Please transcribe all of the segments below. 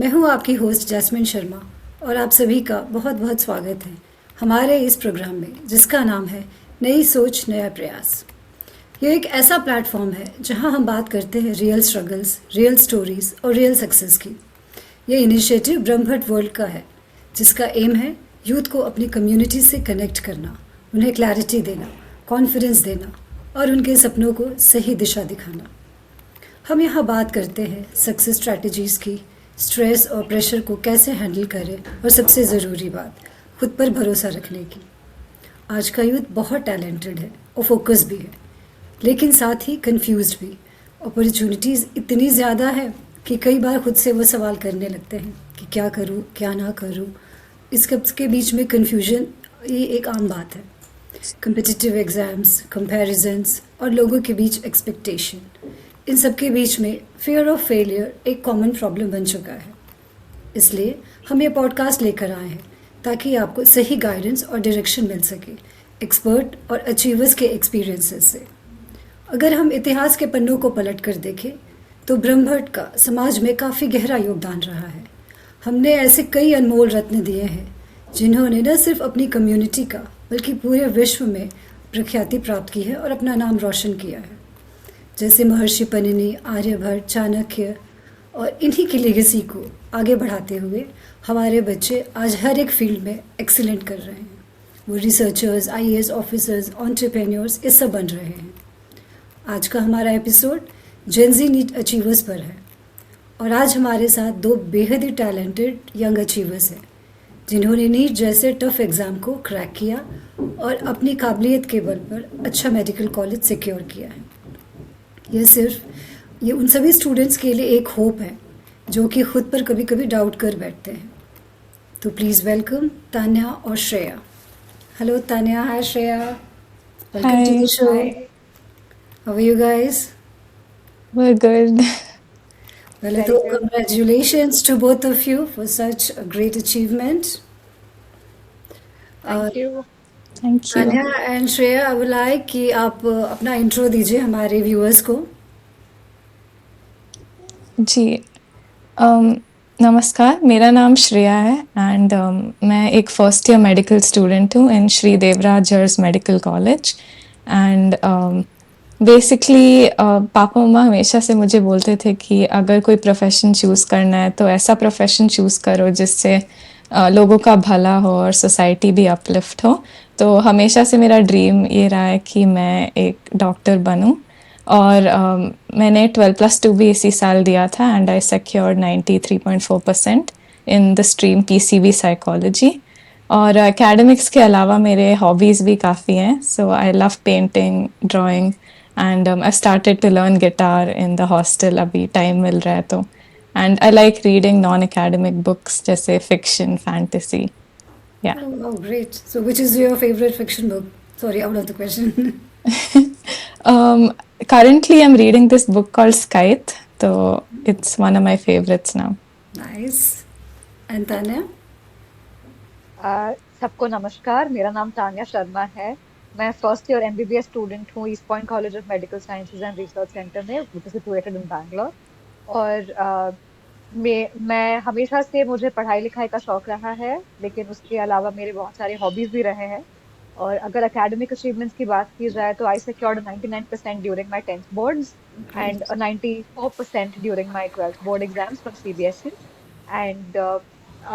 मैं हूं आपकी होस्ट जैस्मिन शर्मा और आप सभी का बहुत बहुत स्वागत है हमारे इस प्रोग्राम में जिसका नाम है नई सोच नया प्रयास। यह एक ऐसा प्लेटफॉर्म है जहां हम बात करते हैं रियल स्ट्रगल्स, रियल स्टोरीज और रियल सक्सेस की। यह इनिशिएटिव ब्रह्मभट्ट वर्ल्ड का है जिसका एम है यूथ को अपनी कम्युनिटी से कनेक्ट करना, उन्हें क्लैरिटी देना, कॉन्फिडेंस देना और उनके सपनों को सही दिशा दिखाना। हम यहाँ बात करते हैं सक्सेस स्ट्रैटेजीज़ की, स्ट्रेस और प्रेशर को कैसे हैंडल करें और सबसे ज़रूरी बात खुद पर भरोसा रखने की। आज का यूथ बहुत टैलेंटेड है और फोकस भी है, लेकिन साथ ही कंफ्यूज्ड भी। अपॉर्चुनिटीज़ इतनी ज़्यादा है कि कई बार खुद से वो सवाल करने लगते हैं कि क्या करूँ क्या ना करूँ। इसके बीच में कन्फ्यूजन ये एक आम बात है। कम्पिटिटिव एग्ज़ाम्स, कंपैरिजन्स और लोगों के बीच एक्सपेक्टेशन, इन सब के बीच में फियर ऑफ फेलियर एक कॉमन प्रॉब्लम बन चुका है। इसलिए हम ये पॉडकास्ट लेकर आए हैं ताकि आपको सही गाइडेंस और डायरेक्शन मिल सके एक्सपर्ट और अचीवर्स के एक्सपीरियंसेस से। अगर हम इतिहास के पन्नों को पलट कर देखें तो ब्रह्मभट्ट का समाज में काफ़ी गहरा योगदान रहा है। हमने ऐसे कई अनमोल रत्न दिए हैं जिन्होंने न सिर्फ अपनी कम्युनिटी का बल्कि पूरे विश्व में प्रख्याति प्राप्त की है और अपना नाम रोशन किया है, जैसे महर्षि पनिनी, आर्यभट्ट, चाणक्य। और इन्हीं की लेगेसी को आगे बढ़ाते हुए हमारे बच्चे आज हर एक फील्ड में एक्सीलेंट कर रहे हैं। वो रिसर्चर्स, आईएएस ऑफिसर्स, एंटरप्रेन्योर्स ये सब बन रहे हैं। आज का हमारा एपिसोड जेनजी नीट अचीवर्स पर है और आज हमारे साथ दो बेहद ही टैलेंटेड यंग अचीवर्स हैं जिन्होंने नीट जैसे टफ एग्ज़ाम को क्रैक किया और अपनी काबिलियत के बल पर अच्छा मेडिकल कॉलेज सिक्योर किया है। ये उन सभी स्टूडेंट्स के लिए एक होप है जो कि खुद पर कभी कभी डाउट कर बैठते हैं। तो प्लीज़ वेलकम तान्या और Shreya. Hello Tanya, hi Shreya, welcome to the Hi, show. How are you guys? we're good. पहले तो congratulations to both of you for such a great achievement. Thank you. Thank you. Tanya and Shreya, I would like कि आप अपना intro दीजिए हमारे viewers को। जी नमस्कार, मेरा नाम श्रेया है एंड मैं एक फर्स्ट ईयर मेडिकल स्टूडेंट हूँ in Shri Devaraj Urs medical college. And basically पापा मम्मा हमेशा से मुझे बोलते थे कि अगर कोई प्रोफेशन चूज़ करना है तो ऐसा प्रोफेशन चूज़ करो जिससे लोगों का भला हो और सोसाइटी भी अपलिफ्ट हो। तो हमेशा से मेरा ड्रीम ये रहा है कि मैं एक डॉक्टर बनूं। और मैंने 12+2 भी इसी साल दिया था and I secured 93.4% in the stream PCB psychology. और एकेडमिक्स के अलावा मेरे हॉबीज़ भी काफ़ी हैं। So I love painting, drawing and I started to learn guitar in the hostel, अभी टाइम मिल रहा है तो। And I like reading non academic books जैसे फिक्शन, फैंटेसी। या Oh, great. So, which is your favorite fiction book? Sorry, out of the question. currently I'm reading this book called Scythe, so it's one of my favorites now. Nice. And Tanya? सबको नमस्कार, मेरा नाम तान्या शर्मा है। मैं first year MBBS student हूँ East Point College of Medical Sciences and Research Centre में, which is situated in Bangalore. और मैं हमेशा से, मुझे पढ़ाई लिखाई का शौक रहा है, लेकिन उसके अलावा मेरे बहुत सारे हॉबीज भी रहे हैं। और अगर एकेडमिक अचीवमेंट्स की बात की जाए तो I secured 99% during my 10th boards and 94% during my 12th board exams from CBSE. And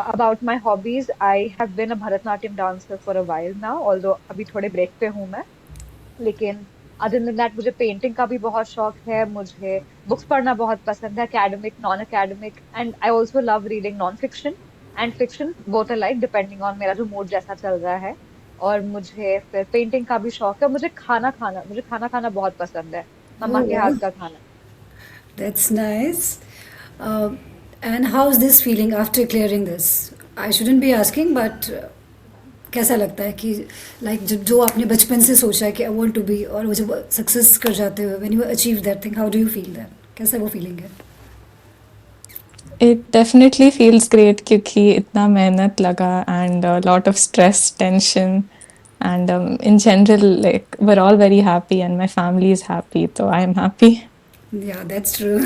about my hobbies, I have been a Bharatnatyam dancer for a while now, although अभी थोड़े break पे हूँ मैं। लेकिन अदर देन दैट मुझे painting का भी बहुत शौक है, मुझे बुक्स पढ़ना बहुत पसंद है, academic, non academic, and I also love reading non fiction and fiction, both alike, depending on मेरा जो मूड जैसा चल रहा है। और मुझे फिर पेंटिंग का भी शौक है। मुझे खाना खाना बहुत पसंद है, Oh, मम्मा के wow. हाथ का खाना। That's nice. Uh, and how's this feeling after clearing this? I shouldn't be asking, but कैसा लगता है कि लाइक जब जो आपने बचपन से सोचा है कि आई वांट टू बी और वो जब सक्सेस कर जाते हो, when you achieve that thing, how do you feel that? कैसा वो फीलिंग है? It definitely feels great क्योंकि इतना मेहनत लगा and a lot of stress, tension, and in general, like we're all very happy and my family is happy, so I am happy. Yeah, that's true.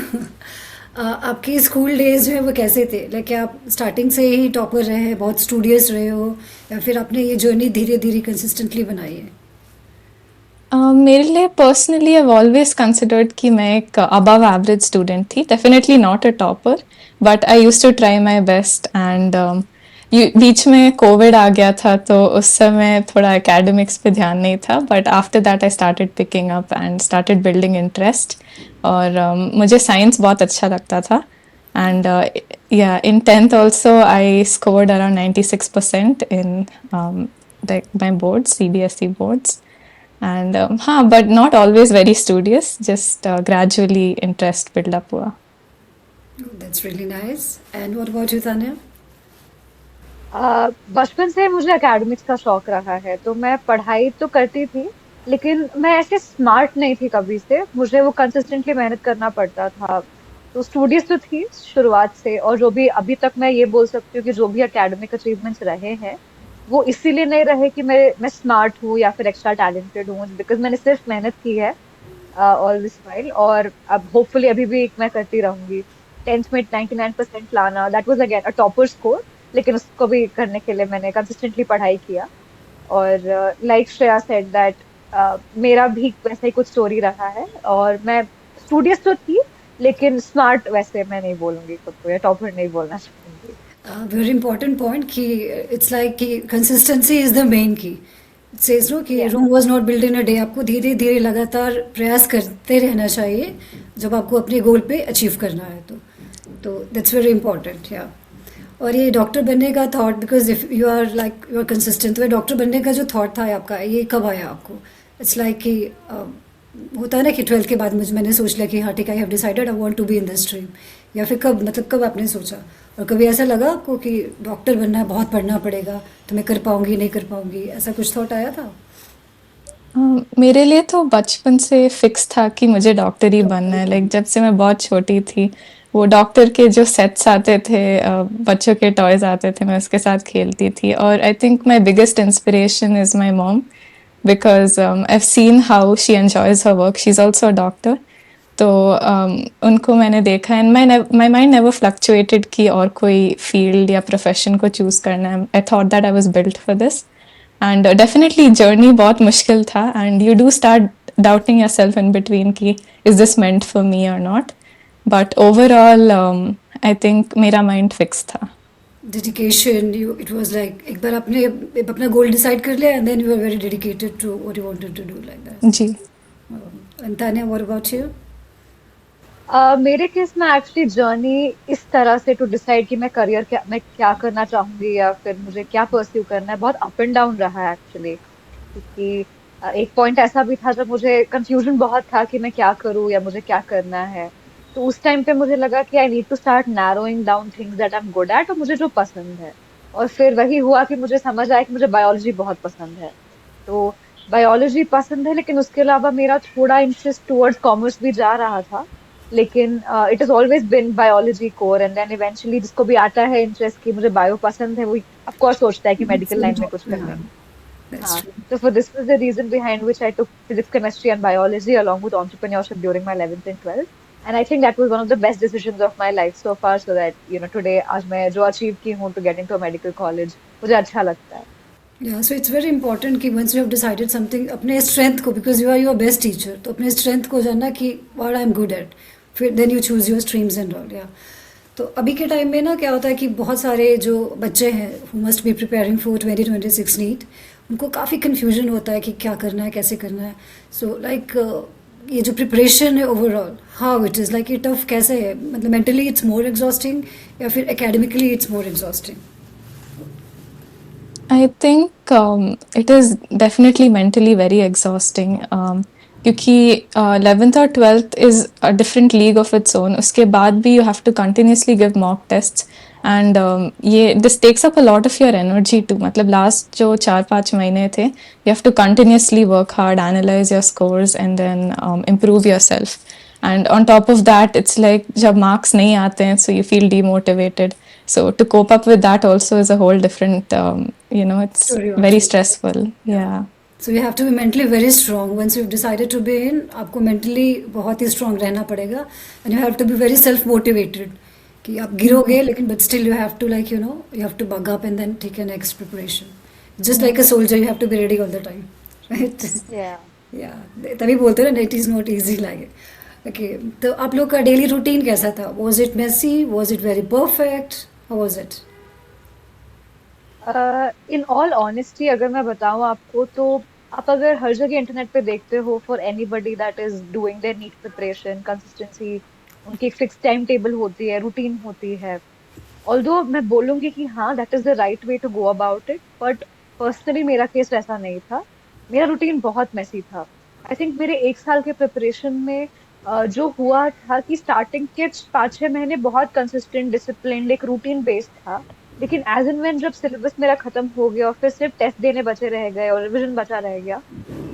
आपके school days जो है वो कैसे थे? लाइक क्या आप स्टार्टिंग से ही टॉपर रहे हैं, बहुत स्टूडियस रहे हो, या फिर आपने ये जर्नी धीरे धीरे कंसिस्टेंटली बनाई है? मेरे लिए पर्सनली आई ऑलवेज कंसिडर्ड कि मैं एक अबव एवरेज स्टूडेंट थी, definitely not a topper, but I used to try my best. And बीच में कोविड आ गया था, तो उस समय थोड़ा एकेडमिक्स पे ध्यान नहीं था, but after that I started picking up and started building interest. और मुझे साइंस बहुत अच्छा लगता था। And yeah, in 10th also I scored around 96% in my boards, CBSE boards. And हाँ, but not always very studious, just gradually interest build up हुआ। That's really nice. And what about you Tanya? बचपन से मुझे academics का शौक रहा है, तो मैं पढ़ाई तो करती थी, लेकिन मैं ऐसे स्मार्ट नहीं थी कभी से। मुझे वो कंसिस्टेंटली मेहनत करना पड़ता था। तो स्टूडियस तो थी शुरुआत से, और जो भी अभी तक मैं ये बोल सकती हूँ कि जो भी एकेडमिक अचीवमेंट्स रहे हैं, वो इसीलिए नहीं रहे कि मैं स्मार्ट हूँ या फिर एक्स्ट्रा टैलेंटेड हूँ, बिकॉज मैंने सिर्फ मेहनत की है ऑल दिस वाइल। और अब होपफुली अभी भी मैं करती रहूंगी। 10th में 99% लाना, that was again a topper score, लेकिन उसको भी करने के लिए मैंने कंसिस्टेंटली पढ़ाई किया। और लाइक श्रेया सेड दैट मेरा भी वैसा ही कुछ स्टोरी रहा है, और मैं स्टूडियस तो थी, लेकिन स्मार्ट वैसे मैं नहीं बोलूंगी खुद को, या टॉपर नहीं बोलना चाहूंगी। वेरी इंपॉर्टेंट पॉइंट कि इट्स लाइक कि consistency is the main key. It says no कि या Rome was not build in a day. आपको धीरे धीरे लगातार प्रयास करते रहना चाहिए जब आपको अपने गोल पे अचीव करना है। तो दैट्स वेरी इंपॉर्टेंट। या और ये डॉक्टर बनने का thought, because if you are like you are consistent, तो ये डॉक्टर बनने का जो थॉट था आपका, ये कब आया आपको? इट्स लाइक कि होता है ना कि 12th के बाद मैंने सोच लिया कि हाँ ठीक है, I have decided I want to be in this stream, या फिर कब, मतलब कब आपने सोचा? और कभी ऐसा लगा आपको कि डॉक्टर बनना है, बहुत पढ़ना पड़ेगा, तो मैं कर पाऊंगी नहीं कर पाऊंगी, ऐसा कुछ थॉट आया था? मेरे लिए तो बचपन से फिक्स था कि मुझे डॉक्टर ही बनना है। लाइक जब से मैं बहुत छोटी थी, वो डॉक्टर के जो सेट्स आते थे, बच्चों के टॉयज आते थे, मैं उसके साथ खेलती थी। और I think my biggest inspiration is my mom, because I seen how she enjoys her work, she is also a doctor. तो उनको मैंने देखा, and my mind never fluctuated कि और कोई फील्ड या प्रोफेशन को चूज करना है। I thought that I was built for this. And definitely journey बहुत मुश्किल था, and you do start doubting yourself in between कि is this meant for me और not. But overall I think मेरा mind fix था। Dedication, you it was like एक बार आपने अपना गोल डिसाइड कर लिया and then you are very dedicated to what you wanted to do, like that. Ji. And Tanya, what about you? मेरे case में एक्चुअली जर्नी इस तरह से टू डिसाइड कि मैं क्या करना चाहूंगी या फिर मुझे क्या परस्यू करना है, बहुत अप एंड डाउन रहा है एक्चुअली। क्योंकि एक पॉइंट ऐसा भी था जब मुझे कंफ्यूजन बहुत था कि मैं क्या करूँ या मुझे क्या करना है। तो उस टाइम पे मुझे लगा कि I need to start narrowing down things that I am good at, और मुझे जो पसंद है। और फिर वही हुआ कि मुझे समझ आया कि मुझे बायोलॉजी बहुत पसंद है। तो बायोलॉजी पसंद है, लेकिन उसके अलावा मेरा थोड़ा इंटरेस्ट टुवर्ड्स कॉमर्स भी जा रहा था। लेकिन it has always been biology core, and then eventually जिसको भी आता है इंटरेस्ट कि मुझे बायो पसंद है, वो ऑफ कोर्स सोचता है कि मेडिकल लाइन में कुछ करना है। दैट्स हाँ, true. so for this was the reason behind which I took physics, chemistry, and biology along with entrepreneurship during my 11th and 12th. And I think that was one of the best decisions of my life so far. So that today आज मैं जो achieve की हूँ to get into a medical college, मुझे अच्छा लगता है। Yeah so it's very important कि once you have decided something, अपने स्ट्रेंथ को, because you are your best teacher, तो अपने स्ट्रेंथ को जानना कि what I am good at, फिर then you choose your streams and all. या तो अभी के टाइम में ना क्या होता है कि बहुत सारे जो बच्चे हैं who must be preparing for 2026 NEET, उनको काफ़ी कन्फ्यूजन होता है कि क्या करना है, कैसे करना है। सो लाइक ये जो प्रिपरेशन है overall, how it is like, ये टफ कैसे है? मतलब मेंटली इट्स मोर एग्जॉस्टिंग या फिर academically it's more exhausting? I think it is definitely mentally very exhausting, क्योंकि 11th और 12th is a different league of its own. उसके बाद भी you have to continuously give mock tests, and ये this takes up a lot of your energy too. मतलब last जो 4-5 महीने थे, you have to continuously work hard, analyze your scores, and then improve yourself. And on top of that, it's like जब marks नहीं आते हैं, so you feel demotivated. So to cope up with that also is a whole different, it's Story very altogether. stressful. Yeah. Yeah. So you have to be mentally very strong once you decided to be in. आपको mentally बहुत ही strong रहना पड़ेगा and you have to be very self motivated कि आप गिरोगे लेकिन but still you have to like you know you have to buck up and then take your next preparation just like a soldier you have to be ready all the time right. Yeah. या तभी बोलते हैं ना it is not easy like. Okay, तो आप लोग का daily routine कैसा था? Was it messy, was it very perfect, how was it? In all honesty अगर मैं बताऊं आपको तो आप अगर हर जगह इंटरनेट पे देखते हो for anybody that is doing their NEET preparation consistency उनकी एक फिक्स टाइम टेबल होती है रूटीन होती है. ऑल्दो मैं बोलूंगी कि हाँ that is the right way to go about it but personally मेरा केस वैसा नहीं था. मेरा रूटीन बहुत मेसी था. आई थिंक मेरे 1 साल के प्रिपरेशन में जो हुआ था कि स्टार्टिंग के 5-6 महीने बहुत कंसिस्टेंट डिसिप्लिन एक रूटीन बेस्ड था. लेकिन एज एंड व्हेन जब सिलेबस मेरा खत्म हो गया और फिर सिर्फ टेस्ट देने बचे रह गए और रिवीजन बचा रह गया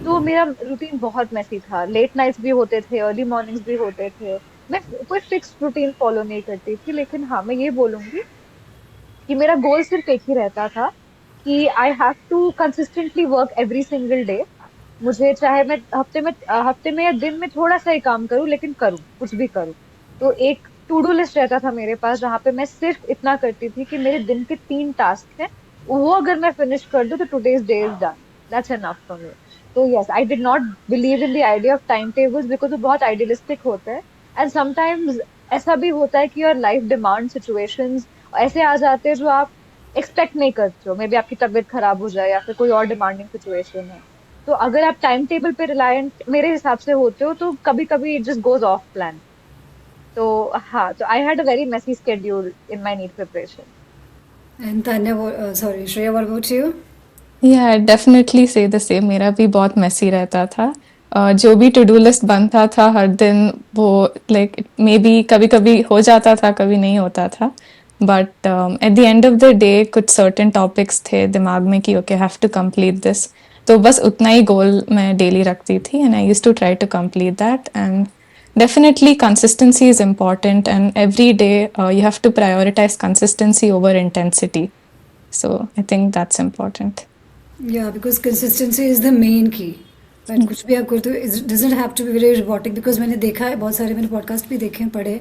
तो मेरा रूटीन बहुत मेसी था. लेट नाइट्स भी होते थे, अर्ली मॉर्निंग्स भी होते थे. मैं कोई फिक्स रूटीन फॉलो नहीं करती थी. लेकिन हाँ मैं ये बोलूंगी कि मेरा गोल सिर्फ एक ही रहता था कि I have to consistently work every single day. मुझे चाहे मैं हफ्ते में या दिन में थोड़ा सा ही काम करूं लेकिन करूं कुछ भी करूं. तो एक टू डू लिस्ट रहता था मेरे पास जहाँ पे मैं सिर्फ इतना करती थी कि मेरे दिन के 3 टास्क हैं वो अगर मैं फिनिश कर दूं तो today's day is done. That's enough for me. तो yes I did not believe in the idea of time tables because वो बहुत आइडियलिस्टिक होता है. एंड समटाइम्स ऐसा भी होता है कि योर लाइफ डिमांड सिचुएशंस ऐसे आ जाते हैं जो आप एक्सपेक्ट नहीं करते हो. मे बी आपकी तबीयत खराब हो जाए या फिर कोई और डिमांडिंग सिचुएशन है. तो अगर आप टाइम टेबल पे रिलायंट मेरे हिसाब से होते हो तो कभी कभी it just goes off plan. तो हाँ तो I had a very messy schedule in my NEET preparation. And Tanya, sorry Shreya, what about you? Yeah definitely say the same. मेरा भी बहुत मेसी रहता था. जो भी टू डू लिस्ट बनता था हर दिन वो लाइक मे बी कभी कभी हो जाता था कभी नहीं होता था. But at the end of the day कुछ सर्टेन टॉपिक्स थे दिमाग में कि okay have to complete this. तो बस उतना ही गोल मैं डेली रखती थी and I used to try to complete that. And definitely consistency is important and every day you have to prioritize consistency over intensity. So I think that's important. Yeah, because consistency is the main key. Right? कुछ भी आप करते हो it doesn't have to be very robotic because मैंने देखा है बहुत सारे मैंने पॉडकास्ट भी देखे हैं पढ़े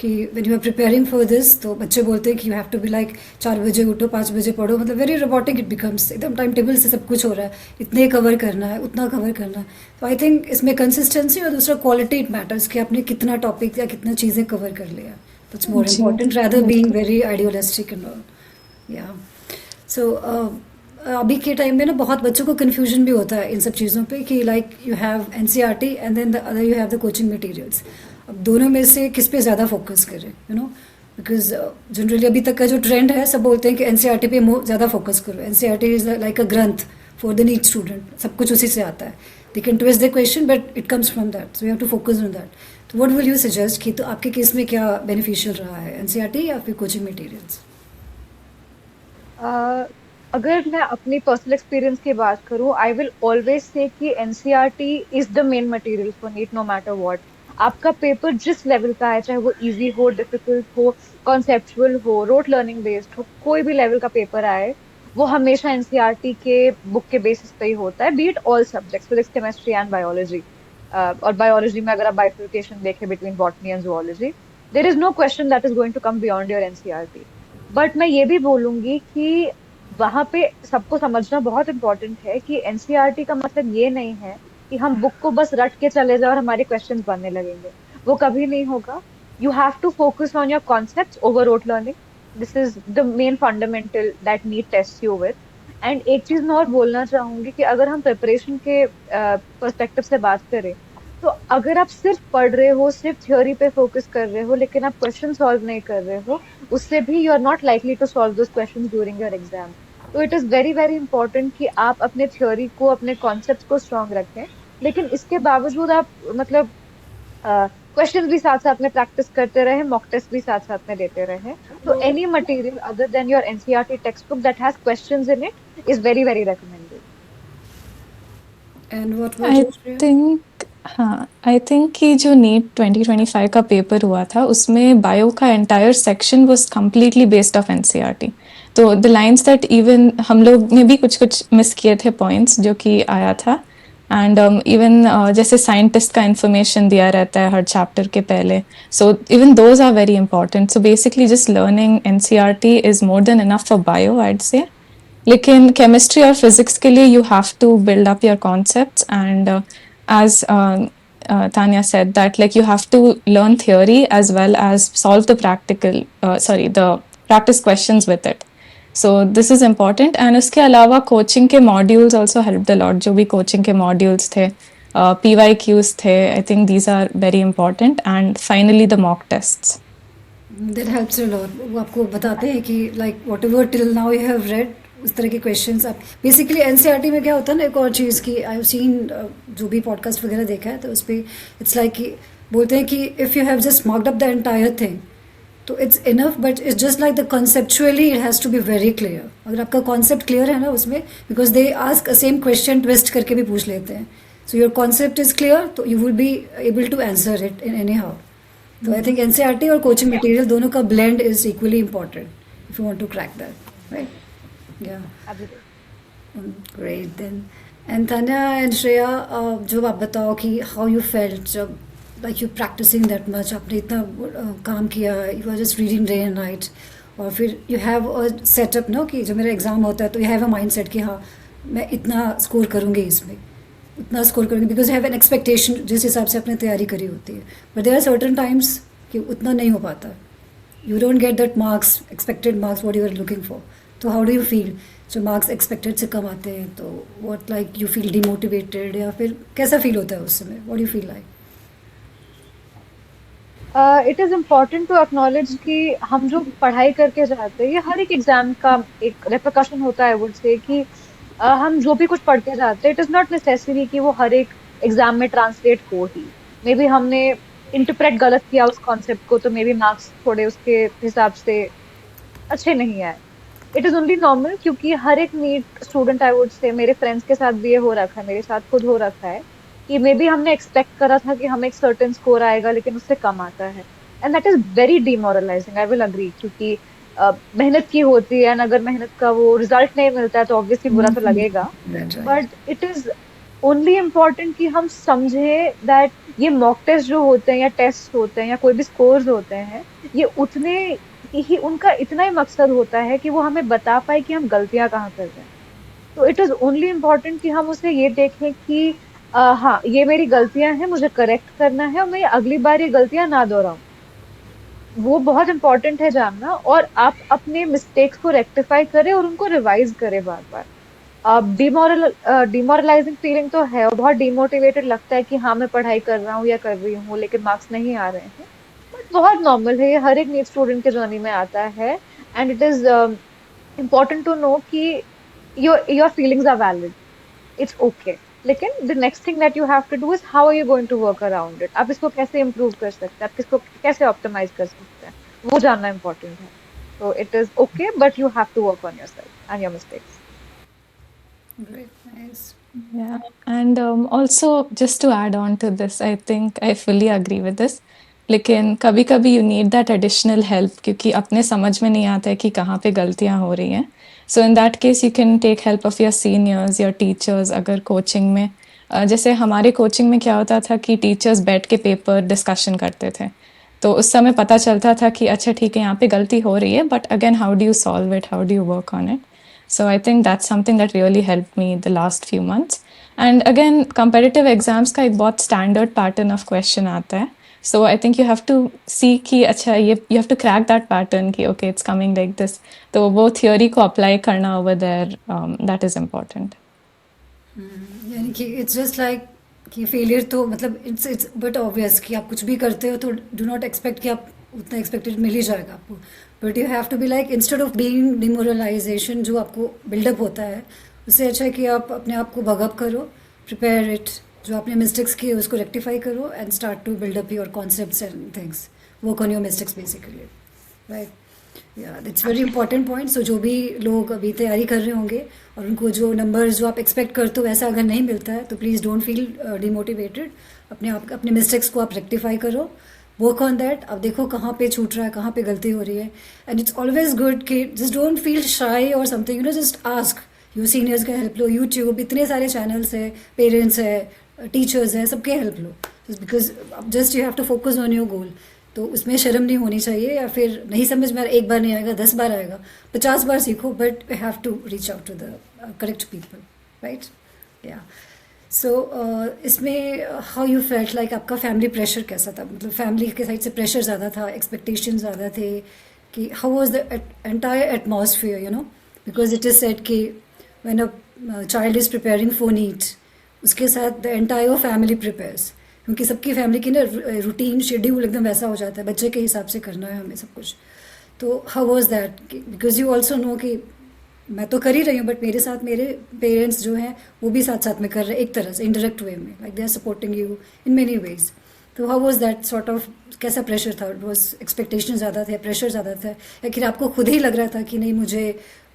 कि when you are preparing for this तो बच्चे बोलते हैं कि you have to be like 4 बजे उठो 5 बजे पढ़ो. मतलब very robotic it becomes. एकदम टाइम टेबल से सब कुछ हो रहा है, इतने कवर करना है उतना कवर करना है. तो आई थिंक इसमें कंसिस्टेंसी और दूसरा क्वालिटी इट मैटर्स कि आपने कितना टॉपिक या कितना चीज़ें कवर कर लिया. That's more important rather being very idealistic and all. Yeah. So अभी के टाइम में ना बहुत बच्चों को कन्फ्यूजन भी होता है इन सब चीज़ों पे कि like you have NCERT and then the other you have the coaching materials. अब दोनों में से किस पे ज़्यादा फोकस करें यू नो बिकॉज जनरली अभी तक का जो ट्रेंड है सब बोलते हैं कि एनसीईआरटी पे ज़्यादा फोकस करो. एनसीईआरटी इज़ लाइक अ ग्रंथ फॉर द नीट स्टूडेंट. सब कुछ उसी से आता है. They can twist the question but it comes from that. So you have to focus on that. तो व्हाट विल यू सजेस्ट कि तो आपके केस में क्या बेनिफिशियल रहा है, एनसीईआरटी या फिर कोचिंग मटेरियल्स? अगर मैं अपनी पर्सनल एक्सपीरियंस की बात करूं आई विल ऑलवेज से कि NCERT is the main material for NEET no matter what. आपका पेपर जिस लेवल का है चाहे वो इजी हो डिफिकल्ट हो कॉन्सेप्चुअल हो रोट लर्निंग बेस्ड हो कोई भी लेवल का पेपर आए वो हमेशा एनसीईआरटी के बुक के बेसिस पे ही होता है. Be it all subjects physics chemistry and biology. और बायोलॉजी में अगर आप बाइफर्केशन देखें between botany and zoology there is no question that is going to come beyond your NCERT. But मैं ये भी बोलूंगी कि वहां पे सबको समझना बहुत इंपॉर्टेंट है कि एनसीईआरटी का मतलब ये नहीं है कि हम बुक को बस रट के चले जाए और हमारे क्वेश्चंस बनने लगेंगे. वो कभी नहीं होगा. You have to focus on your concepts over rote learning. This is the main fundamental that NEET test you with. And एक चीज मैं और बोलना चाहूंगी कि अगर हम प्रिपरेशन के पर्सपेक्टिव से बात करें तो अगर आप सिर्फ पढ़ रहे हो सिर्फ थ्योरी पे फोकस कर रहे हो लेकिन आप क्वेश्चन सॉल्व नहीं कर रहे हो उससे भी you are not likely to solve those questions during your exam. तो it is very very important कि आप अपने थ्योरी को अपने कॉन्सेप्ट को स्ट्रॉन्ग रखें लेकिन इसके बावजूद आप मतलब क्वेश्चंस भी साथ साथ में प्रैक्टिस करते रहे मॉक टेस्ट भी साथ साथ में देते रहे. तो any material other than your NCERT text book that has questions in it is very very recommended. And what I think हाँ आई थिंक कि जो नीट 2025 का पेपर हुआ था उसमें बायो का entire section was completely based of NCERT. तो the lines that even हम लोग ने भी कुछ कुछ मिस किए थे पॉइंट्स जो कि आया था। एंड इवन जैसे साइंटिस्ट का इंफॉर्मेशन दिया रहता है हर चैप्टर के पहले, so even those are very important. So basically just learning NCERT is more than enough for bio, I'd say. लेकिन केमिस्ट्री और फिजिक्स के लिए you have to build up your concepts, and as Tanya said, that like you have to learn theory as well as solve the the practice questions with it. So this is important. And उसके अलावा coaching के modules also helped a lot. जो भी coaching के modules थे, PYQs थे, I think these are very important. And finally the mock tests. That helps a lot. वो आपको बताते हैं कि like whatever till now you have read, उस तरह के क्वेश्चंस आप बेसिकली एनसीईआरटी में क्या होता है ना, एक और चीज़ की आई हैव सीन, जो भी पॉडकास्ट वगैरह देखा है तो उस पर इट्स लाइक कि बोलते हैं कि if you have just marked up the entire thing तो it's enough, but it's just like the conceptually it has to be very clear. अगर आपका कॉन्सेप्ट क्लियर है ना उसमें, because they ask a same question twist करके भी पूछ लेते हैं, so your concept is clear तो you will be able to answer it in anyhow. तो आई थिंक एनसीईआरटी और कोचिंग मटेरियल दोनों का blend is equally important if you want to crack that, right? Yeah. Great then. And Tanya and Shreya, जो आप बताओ कि how you felt जब like you practicing that much, आपने इतना काम किया, you are just reading day and night, और फिर you have a setup no कि जब मेरा एग्ज़ाम होता है तो you have a mindset कि हाँ मैं इतना स्कोर करूँगी, इसमें उतना स्कोर करूँगी, because you have an expectation जिस हिसाब से आपने तैयारी करी होती है। But there are certain times कि उतना नहीं हो पाता, you don't get that marks, expected marks what you are looking for. तो हाउ डू यू फील जो मार्क्स एक्सपेक्टेड से कम आते हैं, तो what like you feel demotivated या फिर कैसा फील होता है उस समय? What you feel like? It is important to acknowledge कि हम जो पढ़ाई करके जाते हैं ये हर एक एग्जाम का एक रेपरकशन होता है, वुड से कि हम जो भी कुछ पढ़ के जाते हैं इट इज़ नॉट नेसेसरी कि वो हर एक एग्जाम में ट्रांसलेट हो ही। मे बी हमने इंटरप्रेट गलत किया उस कॉन्सेप्ट को तो मे बी मार्क्स थोड़े उसके हिसाब से अच्छे नहीं आए। इट इज़ ओनली नॉर्मल, क्योंकि हर एक NEET student I would say, मेरे फ्रेंड्स के साथ भी ये हो रखा है, मेरे साथ खुद हो रखा है कि मे बी हमने एक्सपेक्ट करा था कि हमें एक सर्टेन स्कोर आएगा लेकिन उससे कम आता है, and that is very demoralising, I will agree, क्योंकि मेहनत की होती है एंड अगर मेहनत का वो रिजल्ट नहीं मिलता है तो ऑब्वियसली बुरा तो लगेगा। But it is only important कि हम समझे दैट ये मॉक टेस्ट जो होते हैं या टेस्ट होते हैं या कोई भी स्कोर्स होते हैं, ये उतने ही उनका इतना ही मकसद होता है कि वो हमें बता पाए कि हम गलतियां कहाँ कर रहे हैं। तो इट इज़ ओनली इम्पॉर्टेंट कि हम उसे ये देखें कि हाँ ये मेरी गलतियां हैं, मुझे करेक्ट करना है और मैं अगली बार ये गलतियां ना दोहराऊं। वो बहुत इंपॉर्टेंट है जानना, और आप अपने मिस्टेक्स को रेक्टिफाई करें और उनको रिवाइज करें बार बार। डिमोरलाइजिंग फीलिंग तो है और बहुत डिमोटिवेटेड लगता है कि हाँ मैं पढ़ाई कर रहा हूँ या कर रही हूँ लेकिन मार्क्स नहीं आ रहे हैं, बट बहुत नॉर्मल है, ये हर एक नीट स्टूडेंट के जर्नी में आता है। And it is important to know कि your feelings are valid, it's okay, लेकिन the next thing that you have to do is how are you going to work around it. आप इसको कैसे improve कर सकते हैं, आप इसको कैसे ऑप्टिमाइज कर सकते हैं, वो जानना इम्पोर्टेंट है। तो it is okay, but you have to work on yourself and your mistakes. Great, nice. Yeah, and also just to add on to this, I think I fully agree with this. लेकिन कभी कभी you need that additional help, क्योंकि अपने समझ में नहीं आता है कि कहाँ पे गलतियाँ हो रही हैं। So in that case you can take help of your seniors, your teachers. अगर कोचिंग में जैसे हमारे कोचिंग में क्या होता था कि टीचर्स बैठ के पेपर डिस्कशन करते थे, तो उस समय पता चलता था कि अच्छा ठीक है यहाँ पे गलती हो रही है, but again how do you solve it, how do you work on it. So I think that's something that really helped me the last few months. And again, competitive exams का एक बहुत standard pattern of question आता है. So I think you have to see कि अच्छा ये you have to crack that pattern कि okay it's coming like this. तो वो theory को apply करना over there, that is important. यानी कि it's just like कि failure तो मतलब it's but obvious कि आप कुछ भी करते हो तो do not expect कि आप उतना एक्सपेक्टेड मिल ही जाएगा आपको, but you have to be like instead of being demoralization जो आपको बिल्डअप होता है, उससे अच्छा है कि आप अपने आप को बगअप करो, प्रिपेयर इट, जो आपने मिस्टेक्स किए उसको रेक्टिफाई करो and start to build up your concepts and things, work on your mistakes basically, right? Yeah that's very important point. So जो भी लोग अभी तैयारी कर रहे होंगे और उनको जो नंबर्स जो आप एक्सपेक्ट करते हो वैसा अगर नहीं मिलता है तो प्लीज़ डोंट फील डिमोटिवेटेड, अपने मिस्टेक्स को आप रेक्टिफाई करो, वर्क ऑन दैट। अब देखो कहाँ पे छूट रहा है, कहाँ पे गलती हो रही है। एंड इट्स ऑलवेज गुड कि जस्ट डोंट फील शाई और something, just ask you seniors का हेल्प लो। यूट्यूब इतने सारे चैनल्स है, पेरेंट्स है, टीचर्स है, सबके हेल्प लो। Because just you have to focus on your goal. तो उसमें शर्म नहीं होनी चाहिए, या फिर नहीं समझ में एक बार नहीं आएगा, 10 बार आएगा, 50 बार सीखो, but you have to reach out to the correct people, right. Yeah so इसमें हाउ यू फेल्ट लाइक आपका फैमिली प्रेशर कैसा था? मतलब फैमिली के साइड से प्रेशर ज़्यादा था, एक्सपेक्टेशन ज़्यादा थे, कि how was the entire atmosphere, because it is said कि when a child is preparing for NEET, उसके साथ द एंटायर फैमिली प्रिपेयर्स, क्योंकि सबकी फैमिली की ना रूटीन शेड्यूल एकदम वैसा हो जाता है, बच्चे के हिसाब से करना है हमें सब कुछ। तो how was that? Because you also know कि मैं तो कर ही रही हूँ, बट मेरे साथ मेरे पेरेंट्स जो हैं वो भी साथ साथ में कर रहे हैं, एक तरह से इनडायरेक्ट वे में, like they are supporting you in many ways. तो how was that sort of, कैसा प्रेशर था? इट वाज एक्सपेक्टेशन ज़्यादा थे, प्रेशर ज़्यादा था, या फिर आपको खुद ही लग रहा था कि नहीं मुझे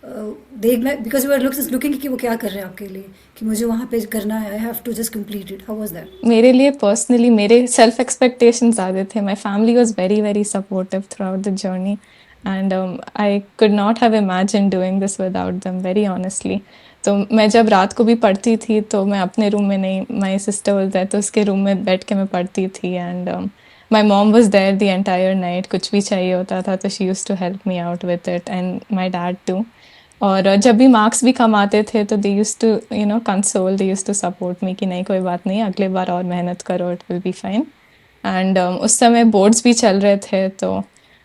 देखना, बिकॉज यू आर लुकिंग कि वो क्या कर रहे हैं आपके लिए, कि मुझे वहाँ पे करना है, I have to just complete it. How was that? मेरे लिए पर्सनली मेरे सेल्फ एक्सपेक्टेशंस ज़्यादा थे। My family was very very supportive throughout the journey and I could not have imagine doing this without them, very honestly. तो मैं जब रात को भी पढ़ती थी तो मैं अपने रूम में नहीं, माय सिस्टर वाज देयर, तो उसके रूम में बैठ के मैं पढ़ती थी and my mom was there the entire night. कुछ भी चाहिए होता था तो she used to help me out with it and my dad too. और जब भी मार्क्स भी कम आते थे तो they used to console, they used to support me कि नहीं कोई बात नहीं, अगले बार और मेहनत करो, it will be fine. And उस समय बोर्ड्स भी चल रहे थे तो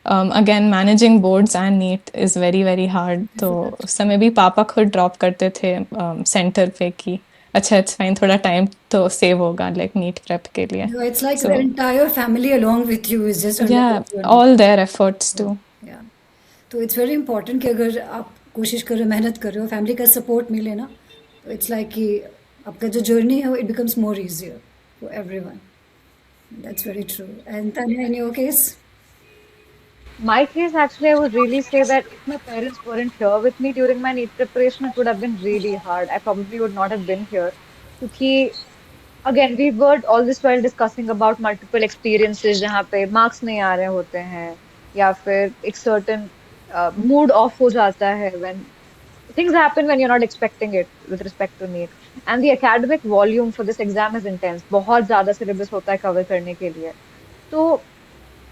again managing boards and NEET is very very hard. तो उस समय भी पापा खुद ड्रॉप करते थे सेंटर पे कि अच्छा इट्स फाइन, थोड़ा टाइम तो सेव होगा लाइक नीट प्रेप के लिए। It's like the so entire family along with you is just yeah, under your. All their efforts too. Yeah तो इट्स वेरी इंपॉर्टेंट कि अगर आप कोशिश कर रहे हो, मेहनत कर रहे हो, फैमिली का सपोर्ट मिले ना, तो इट्स लाइक कि आपका जो जर्नी है it becomes more easier for everyone. That's very true. And तन्या, in your case? My case, actually, I would really say that if my parents weren't here with me during my NEET preparation, it would have been really hard. I probably would not have been here. Because, again, we were all this while discussing about multiple experiences जहाँ पे marks नहीं आ रहे होते हैं, या फिर एक certain mood off हो जाता है when things happen when you're not expecting it with respect to NEET. And the academic volume for this exam is intense. बहुत ज़्यादा syllabus होता है cover करने के लिए. तो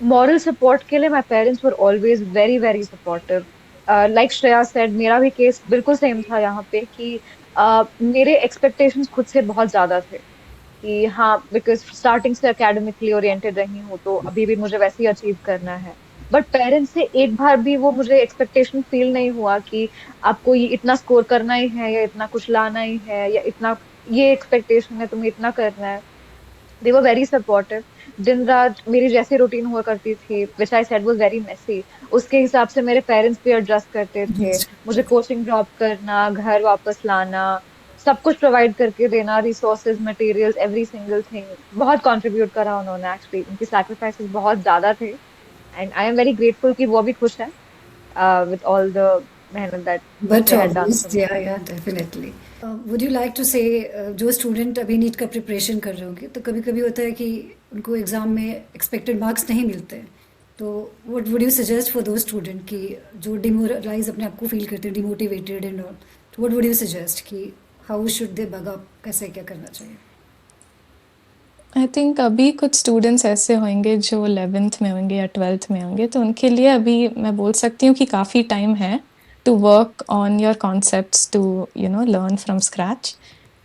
मॉरल सपोर्ट के लिए my parents were always very very supportive. Like Shreya said, मेरा भी केस बिल्कुल सेम था यहाँ पे कि मेरे एक्सपेक्टेशंस खुद से बहुत ज्यादा थे कि हाँ, बिकॉज स्टार्टिंग से एकेडमिकली ओरिएंटेड रही हूँ तो अभी भी मुझे वैसे ही अचीव करना है। बट पेरेंट्स से एक बार भी वो मुझे एक्सपेक्टेशन फील नहीं हुआ कि आपको ये इतना स्कोर करना ही है, या इतना कुछ लाना ही है, या इतना ये एक्सपेक्टेशन है तुम्हें इतना करना है। They were very supportive. दिन रात मेरी जैसी रूटीन हुआ करती थी, which I said was very messy, उसके हिसाब से मेरे पेरेंट्स भी एडजस्ट करते थे। मुझे कोचिंग ड्रॉप करना, घर वापस लाना, सब कुछ प्रोवाइड करके देना, resources, materials, every single thing. बहुत कंट्रीब्यूट करा उन्होंने, एक्चुअली उनकी सैक्रिफाइसेस बहुत ज्यादा थे and I am very grateful कि वो भी खुश है विद ऑल द मेहनत that but they had done obvious, for me. Yeah definitely. Would you like to say, जो स्टूडेंट अभी नीट का प्रिपरेशन कर रहे होंगे, तो कभी कभी होता है कि उनको एग्ज़ाम में एक्सपेक्टेड मार्क्स नहीं मिलते हैं, तो what would you suggest for दो स्टूडेंट कि जो डिमोरलाइज अपने आप को फील करते हैं, डिमोटिवेटेड एंड ऑल, तो व्हाट वुड यू सजेस्ट कि how should they bug up, कैसे क्या करना चाहिए? आई थिंक अभी कुछ स्टूडेंट्स ऐसे होंगे जो 11th में होंगे या 12th में होंगे, तो उनके लिए अभी मैं बोल सकती हूँ कि काफ़ी टाइम है to work on your concepts, to learn from scratch.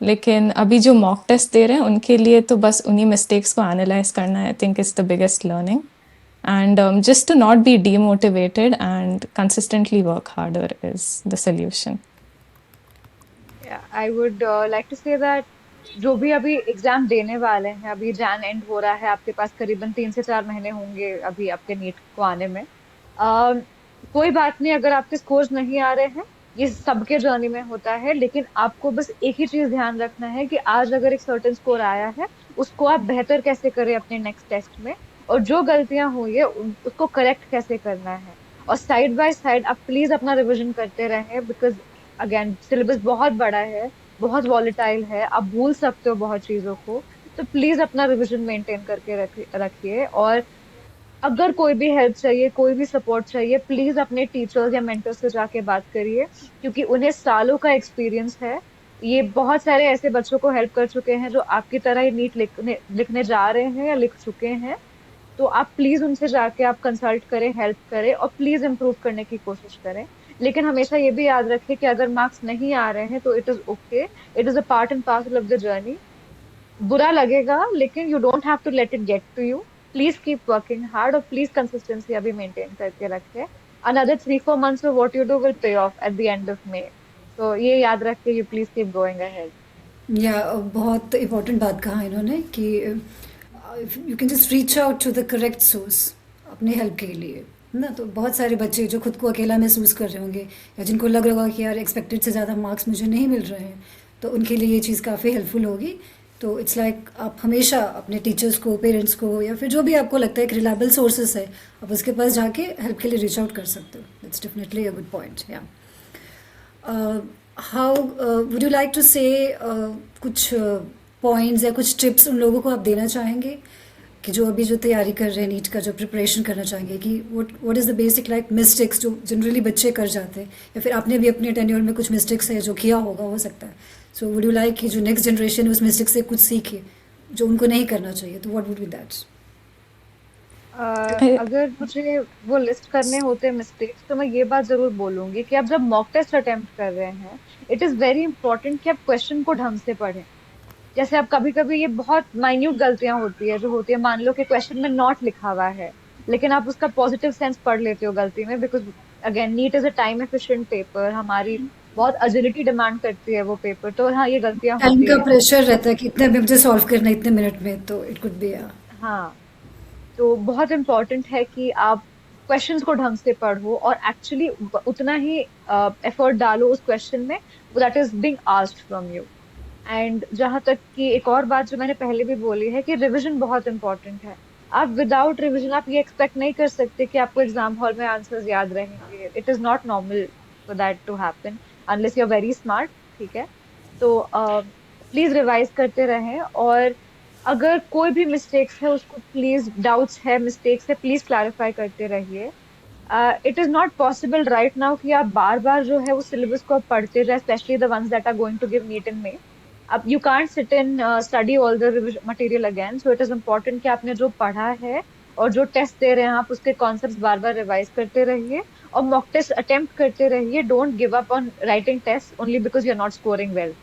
लेकिन अभी जो मॉक टेस्ट दे रहे हैं उनके लिए तो बस उन्हीं मिस्टेक्स को एनालाइज करना आई think is the biggest learning. And just to not be demotivated and consistently work harder is the solution. I would like to say that जो भी अभी एग्जाम देने वाले हैं, अभी जैन एंड हो रहा है, आपके पास करीबन 3 से 4 महीने होंगे अभी आपके नीट को आने में। कोई बात नहीं अगर आपके स्कोर्स नहीं आ रहे हैं, ये सबके जर्नी में होता है, लेकिन आपको बस एक ही चीज ध्यान रखना है कि आज अगर एक सर्टेन स्कोर आया है, उसको आप बेहतर कैसे करें अपने नेक्स्ट टेस्ट में, और जो गलतियां हुई है उसको करेक्ट कैसे करना है। और साइड बाय साइड आप प्लीज अपना रिवीजन करते रहें, बिकॉज अगेन सिलेबस बहुत बड़ा है, बहुत वॉलेटाइल है, आप भूल सकते हो बहुत चीजों को। तो प्लीज अपना रिवीजन मेंटेन करके रखिए। और अगर कोई भी हेल्प चाहिए, कोई भी सपोर्ट चाहिए, प्लीज अपने टीचर्स या मेंटर से जाके बात करिए, क्योंकि उन्हें सालों का एक्सपीरियंस है। ये बहुत सारे ऐसे बच्चों को हेल्प कर चुके हैं जो आपकी तरह ही नीट लिखने जा रहे हैं या लिख चुके हैं। तो आप प्लीज उनसे जाके आप कंसल्ट करें, हेल्प करें और प्लीज इम्प्रूव करने की कोशिश करें। लेकिन हमेशा ये भी याद रखें कि अगर मार्क्स नहीं आ रहे हैं तो it is okay, it is a part and parcel of the journey. बुरा लगेगा लेकिन you don't have to let it get to you. Please keep working hard और प्लीज कंसिस्टेंसी अभी मेंटेन करके रखें। Another 3-4 months of what you do will pay off at the end of May. So ये याद रख के you please keep going ahead. या बहुत इम्पोर्टेंट बात कहा इन्होंने कि you can just reach out to the correct source अपने हेल्प के लिए, है ना। तो बहुत सारे बच्चे जो खुद को अकेला महसूस कर रहे होंगे या जिनको लग रहा होगा कि यार एक्सपेक्टेड से ज़्यादा मार्क्स मुझे नहीं मिल रहे हैं, तो उनके लिए ये चीज़ काफ़ी हेल्पफुल होगी। तो इट्स लाइक आप हमेशा अपने टीचर्स को, पेरेंट्स को या फिर जो भी आपको लगता है एक रिलायबल सोर्सेस है, आप उसके पास जाके हेल्प के लिए रीच आउट कर सकते हो। That's definitely a good point. Yeah how would you like to say कुछ पॉइंट्स या कुछ टिप्स उन लोगों को आप देना चाहेंगे कि जो अभी जो तैयारी कर रहे हैं नीट का, जो प्रिपरेशन करना चाहेंगे, कि what is the basic like mistakes जो जनरली बच्चे कर जाते हैं, या फिर आपने भी अपने टेन्योर में कुछ मिस्टेक्स है जो किया होगा, हो सकता है। सो वुड यू लाइक कि जो नेक्स्ट जनरेशन उस मिस्टेक से कुछ सीखे जो उनको नहीं करना चाहिए, तो व्हाट वुड बी दैट? अगर मुझे वो लिस्ट करने होते मिस्टेक्स तो मैं ये बात जरूर बोलूंगी कि आप जब मॉक टेस्ट अटेम्प्ट कर रहे हैं, इट इज वेरी इंपॉर्टेंट कि आप क्वेश्चन को ढंग से पढ़ें। जैसे आप कभी कभी ये बहुत माइन्यूट गलतियां होती है जो होती है, मान लो कि क्वेश्चन में नॉट लिखा हुआ है लेकिन आप उसका पॉजिटिव सेंस पढ़ लेते हो गलती में, because again NEET is a time efficient paper, हमारी बहुत अजिलिटी डिमांड करती है वो पेपर, तो हाँ ये गलतियां टाइम होती का हैं। प्रेशर रहता है कि इतने में मुझे सॉल्व करना है, इतने मिनट में, तो इट कुड बी। हाँ, तो बहुत इम्पोर्टेंट है कि आप क्वेश्चंस को ढंग से पढ़ो और एक्चुअली उतना ही एफर्ट डालो उस क्वेश्चन में that is being asked from you. And जहां तक कि एक और बात जो मैंने पहले भी बोली है कि रिवीजन बहुत इंपॉर्टेंट है। आप विदाउट रिवीजन आप ये एक्सपेक्ट नहीं कर सकते कि आपको एग्जाम हॉल में आंसर्स याद रहेंगे। It is not normal for that to happen unless you are very smart. ठीक है, तो प्लीज रिवाइज करते रहें, और अगर कोई भी मिस्टेक्स है उसको प्लीज, डाउट्स है, मिस्टेक्स है, प्लीज क्लैरिफाई करते रहिए। It is not possible right now कि आप बार बार जो है वो सिलेबस को आप पढ़ते रहे, specially the ones that are going to give NEET in May. अब you can't sit in study all the material again, so it is important कि आपने जो पढ़ा है और जो टेस्ट दे रहे हैं आप उसके कॉन्सेप्ट्स बार बार रिवाइज करते रहिए और मॉक टेस्ट अटेम्प्ट करते रहिए। Don't give up on writing test only because you are not scoring well.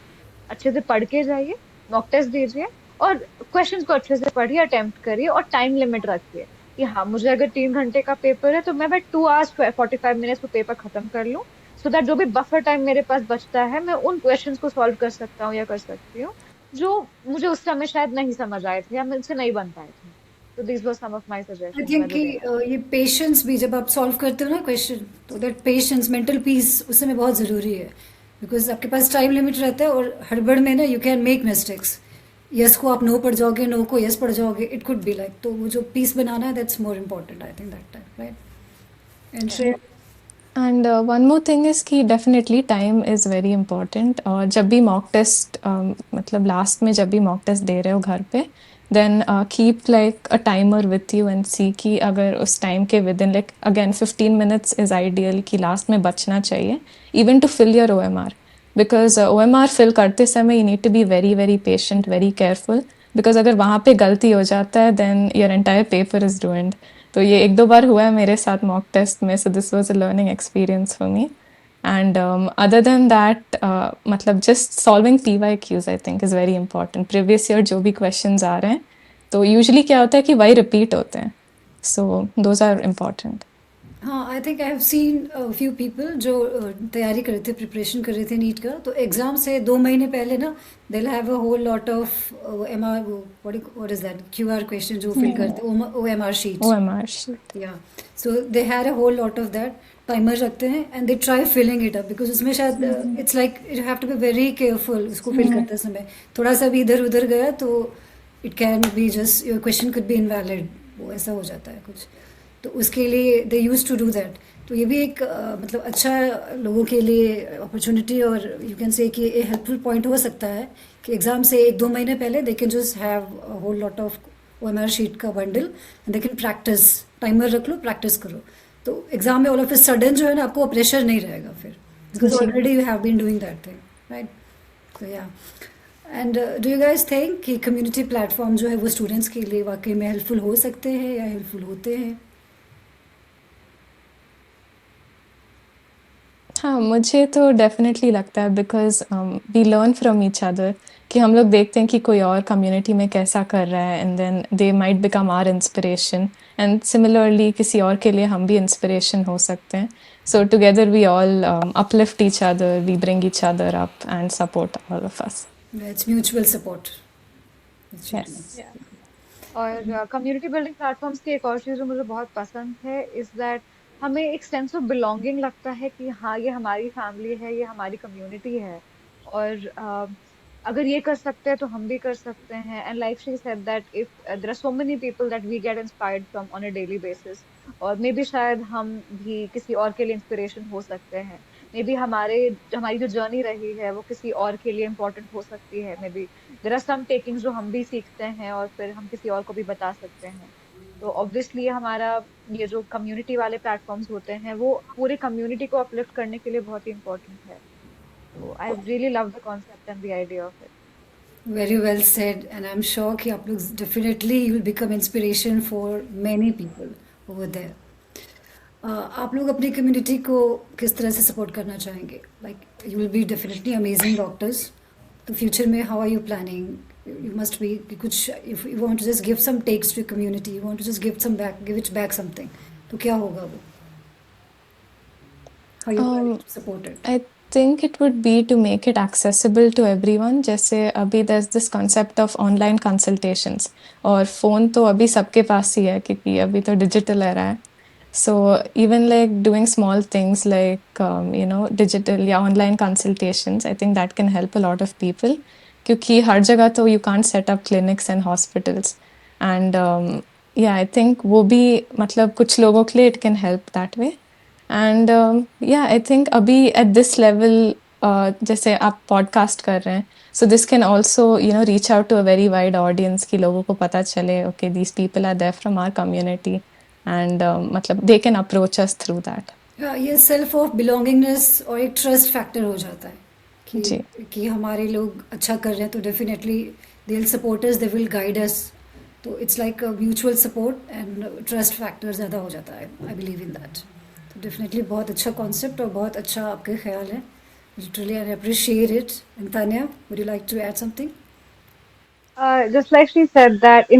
अच्छे से पढ़ के जाइए, मॉक टेस्ट दीजिए और क्वेश्चंस को अच्छे से पढ़िए, अटेम्प्ट करिए और टाइम लिमिट रखिए कि हाँ मुझे अगर 3 घंटे का पेपर है तो मैं 2 hours 45 minutes में पेपर खत्म कर लूं, सो दैट जो भी बफर टाइम मेरे पास बचता है मैं उन क्वेश्चंस को सॉल्व कर सकता हूँ या कर सकती हूँ जो मुझे उस समय शायद नहीं समझ आए थे या मुझसे नहीं बन पाए थे। तो this was some of my I suggestions मैं थिंक जो कि देना चाहती ये पेशेंस भी जब आप सॉल्व करते हो ना क्वेश्चन, तो दैट पेशेंस, मेंटल पीस उस समय बहुत ज़रूरी है, बिकॉज आपके पास टाइम लिमिट रहता है और हड़बड़ में ना you can make mistakes. Yes को आप नो पढ़ जाओगे, नो को यस पढ़ जाओगे, इट कुड बी लाइक, तो वो जो पीस बनाना है that's more important I think that time, right. And hmm. And one more thing is कि definitely time is very important. और जब भी मॉक टेस्ट मतलब लास्ट में जब भी मॉक टेस्ट दे रहे हो घर पे, then keep like a timer with you and see कि अगर उस टाइम के within like again 15 minutes is ideal कि लास्ट में बचना चाहिए, even to fill your OMR। Because OMR fill करते समय you need to be very very patient, very careful, because अगर वहाँ पे गलती हो जाता है then your entire paper is ruined। तो ये एक दो बार हुआ है मेरे साथ मॉक टेस्ट में, so this was a learning experience for me. And other than that मतलब just solving PYQs I think is very important. Previous year जो भी क्वेश्चंस आ रहे हैं तो यूजुअली क्या होता है कि वही रिपीट होते हैं, सो दोज आर इम्पॉर्टेंट। हाँ, I think I have seen few people जो तैयारी कर रहे थे, प्रिपरेशन कर रहे थे नीट का, तो एग्ज़ाम से 2 महीने पहले ना they have a whole lot of M R, what is that, QR question जो फिल करते हैं, OMR sheet. OMR sheet। Yeah so they had a whole lot of that, timer रखते हैं and they try filling it up, because उसमें शायद it's like you have to be very careful उसको fill करते समय। थोड़ा सा भी इधर उधर गया तो it can be just your question could be invalid, वो ऐसा हो जाता है कुछ। तो उसके लिए दे यूज टू डू दैट। तो ये भी एक मतलब अच्छा लोगों के लिए अपॉर्चुनिटी और यू कैन से कि एक हेल्पफुल पॉइंट हो सकता है कि एग्ज़ाम से 1-2 महीने पहले they can just have whole lot of OMR sheet का bundle and they can practise, timer रख लो, प्रैक्टिस करो, तो एग्जाम में ऑल ऑफ ए सडन जो है ना आपको प्रेशर नहीं रहेगा फिर, बिकॉज जी। Already you have been doing that thing, right? तो yeah, and do you guys think कि कम्युनिटी प्लेटफॉर्म जो है वो स्टूडेंट्स के लिए वाकई में हेल्पफुल हो सकते हैं या हेल्पफुल होते हैं? हाँ, मुझे तो डेफ़िनेटली लगता है because we learn from each other कि हम लोग देखते हैं कि कोई और कम्युनिटी में कैसा कर रहा है and then they might become our inspiration and similarly किसी और के लिए हम भी इंस्पिरेशन हो सकते हैं। So together we all uplift each other, we bring each other up and support all of us. It's mutual support. Yes. और कम्युनिटी बिल्डिंग प्लेटफॉर्म्स की एक और चीज़ जो मुझे बहुत पसंद है इज दैट हमें एक सेंस ऑफ बिलोंगिंग लगता है कि हाँ ये हमारी फैमिली है, ये हमारी कम्युनिटी है, और अगर ये कर सकते हैं तो हम भी कर सकते हैं। And like she said that if there are so many people that we get inspired from on a daily basis, और मे बी शायद हम भी किसी और के लिए इंस्पिरेशन हो सकते हैं। मे बी हमारी जो जर्नी रही है वो किसी और के लिए इम्पोर्टेंट हो सकती है। Maybe there are some takings जो हम भी सीखते हैं और फिर हम किसी और को भी बता सकते हैं। तो ऑब्वियसली हमारा ये जो कम्युनिटी वाले प्लेटफॉर्म्स होते हैं वो पूरे कम्युनिटी को अपलिफ्ट करने के लिए बहुत ही इम्पोर्टेंट है। तो I really love the concept and the idea of it. Very well said, and I am sure कि आप लोग definitely you will become inspiration for many people over there. आप लोग अपनी कम्युनिटी को किस तरह से सपोर्ट करना चाहेंगे? Like you will be definitely amazing doctors, तो फ्यूचर में how are you planning? You must be कुछ, if you want to just give some takes to community, you want to just give some back, give it back something, तो क्या होगा वो? How you planning to support it? I think it would be to make it accessible to everyone. जैसे अभी there's this concept of online consultations और phone तो अभी सबके पास ही है क्योंकि अभी तो डिजिटल era है. So even like doing small things like digital या online consultations, I think that can help a lot of people क्योंकि हर जगह तो you can't set up clinics and hospitals and yeah, I think वो भी मतलब कुछ लोगों के लिए it can help that way. And yeah I think अभी एट दिस लेवल जैसे आप पॉडकास्ट कर रहे हैं, so this can also reach out to a very wide audience कि लोगों को पता चले okay these people are there from our community and मतलब they can approach us through that. ये सेल्फ ऑफ बिलोंगिंगनेस और एक ट्रस्ट फैक्टर हो जाता है जी। कि हमारे लोग अच्छा कर रहे हैं तो definitely they will support us, they will guide us, तो it's like mutual support and trust factor ज़्यादा हो जाता है। I believe in that. तो डेफिनेटली बहुत अच्छा कॉन्सेप्ट और बहुत अच्छा आपके ख्याल है, literally I appreciate it. And Tanya, would you like to add something? Just like she said that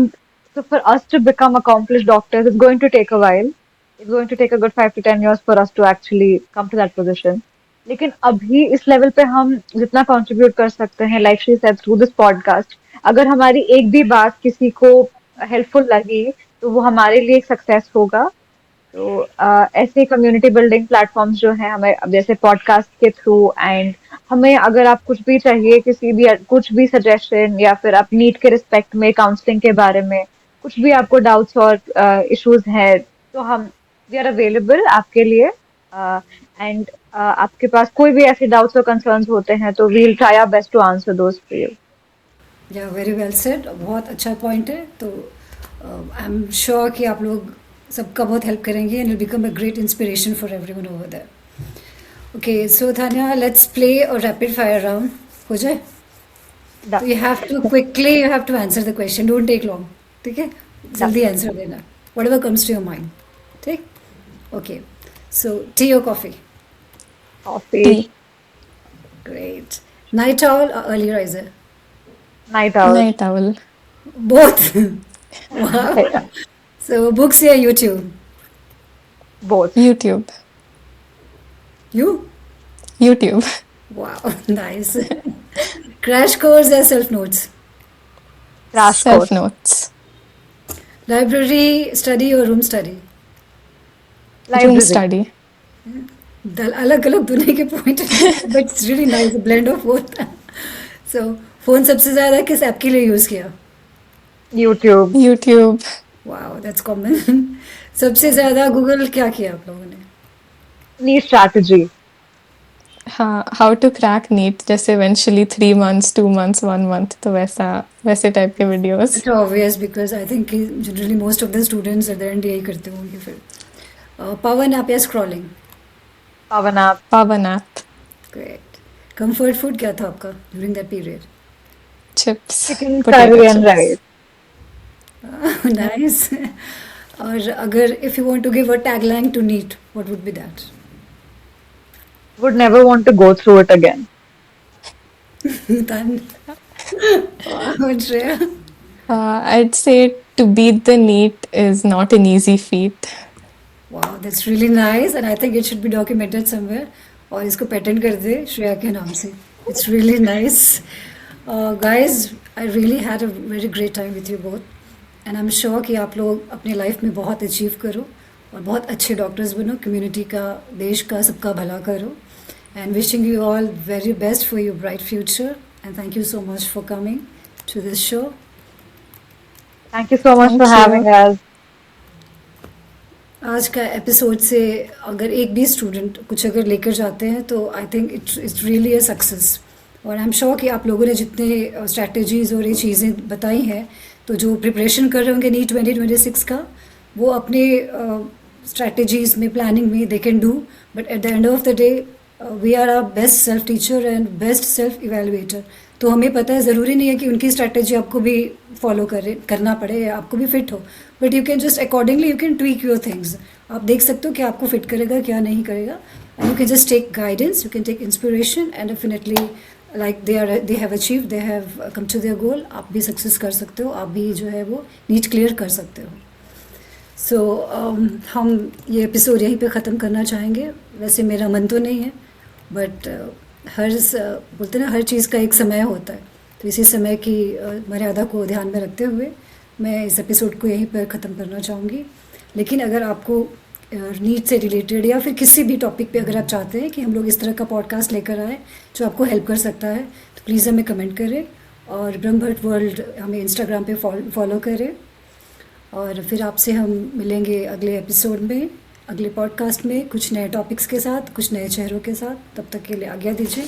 so for us to become accomplished doctors, it's going to take a while. It's going to take a good 5 to 10 years for us to actually come to that position. लेकिन अभी इस level पे हम जितना contribute कर सकते हैं, like she said through this podcast, अगर हमारी एक भी बात किसी को हेल्पफुल लगी तो वो हमारे लिए एक सक्सेस होगा। तो ऐसे कम्युनिटी बिल्डिंग प्लेटफॉर्म्स जो हैं हमें अब जैसे पॉडकास्ट के थ्रू, एंड हमें अगर आप कुछ भी चाहिए, कुछ भी सजेशन, या फिर आप नीट के रिस्पेक्ट में काउंसलिंग के बारे में कुछ भी आपको डाउट्स और इश्यूज हैं, तो हम वी आर अवेलेबल आपके लिए। एंड आपके पास कोई भी ऐसे डाउट्स और कंसर्न्स होते हैं तो we will try our best to answer those for you. Yeah very well said, बहुत अच्छा पॉइंट है। तो आई एम श्योर कि आप लोग सबका बहुत हेल्प करेंगे and will become a great inspiration for everyone over there. Okay, so Tanya, let's play और रैपिड फायर राउंड हो जाए। तो you have to quickly, you have to answer the question, don't take long, ठीक है? जल्दी answer देना, whatever comes to your mind, ठीक? Okay, so tea और coffee? Coffee. Tea. Great. Night owl और early riser? Night owl. Night owl. Both? वाह। So books या YouTube? Both. YouTube. You? YouTube. Wow, nice. Crash course या self notes? Crash self course. Notes. Library study or room study? Room library. Study. अलग अलग दुनिया के point, but it's really nice blend of both. So phone सबसे ज्यादा किस app के लिए यूज किया? YouTube. YouTube. Wow, that's common. सबसे ज्यादा गूगल क्या किया आप लोगों ने? नी स्ट्रैटेजी। हाँ, हाउ टू क्रैक नीट, जैसे इवेंचुअली 3 मंथ्स, 2 मंथ्स, 1 मंथ, तो वैसे टाइप के videos. It's obvious because I think generally most of the students eight the and यही करते होंगे फिर. पवन आप या स्क्रॉलिंग. पावन आप. पावन ऐप। ग्रेट. कंफर्ट फूड क्या था आपका during that period? Chips, chicken potato curry and chips. Rice. Nice. और अगर if you want to give a tagline to NEET what would be that? Would never want to go through it again. Then wow, Shreya. I'd say to beat the NEET is not an easy feat. Wow, that's really nice and I think it should be documented somewhere. और इसको patent कर दे श्रेया के नाम से. It's really nice. Guys, I really had a very great time with you both and I'm sure कि आप लोग अपने लाइफ में बहुत अचीव करो और बहुत अच्छे डॉक्टर्स बनो, कम्युनिटी का, देश का, सबका भला करो. And wishing you all very best for your bright future and thank you so much for coming to this show. Thank you so much Thank for you. having us. आज का episode से अगर एक भी स्टूडेंट कुछ अगर लेकर जाते हैं तो I think it's really a success. और आई एम श्योर कि आप लोगों ने जितने स्ट्रैटेजीज़ और ये चीज़ें बताई हैं तो जो प्रिपरेशन कर रहे होंगे नीट 2026 का वो अपने स्ट्रैटेजीज़ में, प्लानिंग में they can do. But at the end of the day we are our best self teacher and best self evaluator. तो हमें पता है ज़रूरी नहीं है कि उनकी स्ट्रैटेजी आपको भी फॉलो करना पड़े या आपको भी फिट हो. But you can just accordingly you can tweak your things. आप देख सकते हो कि आपको फिट करेगा क्या नहीं करेगा. And you can just take guidance, you can take inspiration and definitely like they have achieve, they have come to their goal. आप भी सक्सेस कर सकते हो, आप भी जो है वो नीट क्लियर कर सकते हो. सो हम ये एपिसोड यहीं पे ख़त्म करना चाहेंगे. वैसे मेरा मन तो नहीं है बट बोलते ना हर चीज़ का एक समय होता है. तो इसी समय की मर्यादा को ध्यान में रखते हुए मैं इस एपिसोड को यहीं पर ख़त्म करना चाहूँगी. लेकिन अगर आपको नीट से रिलेटेड या फिर किसी भी टॉपिक पे अगर आप चाहते हैं कि हम लोग इस तरह का पॉडकास्ट लेकर आए जो आपको हेल्प कर सकता है तो प्लीज़ हमें कमेंट करें. और ब्रह्मभट्ट वर्ल्ड हमें इंस्टाग्राम पे फॉलो करें. और फिर आपसे हम मिलेंगे अगले एपिसोड में, अगले पॉडकास्ट में कुछ नए टॉपिक्स के साथ, कुछ नए चेहरों के साथ. तब तक के लिए आज्ञा दीजिए.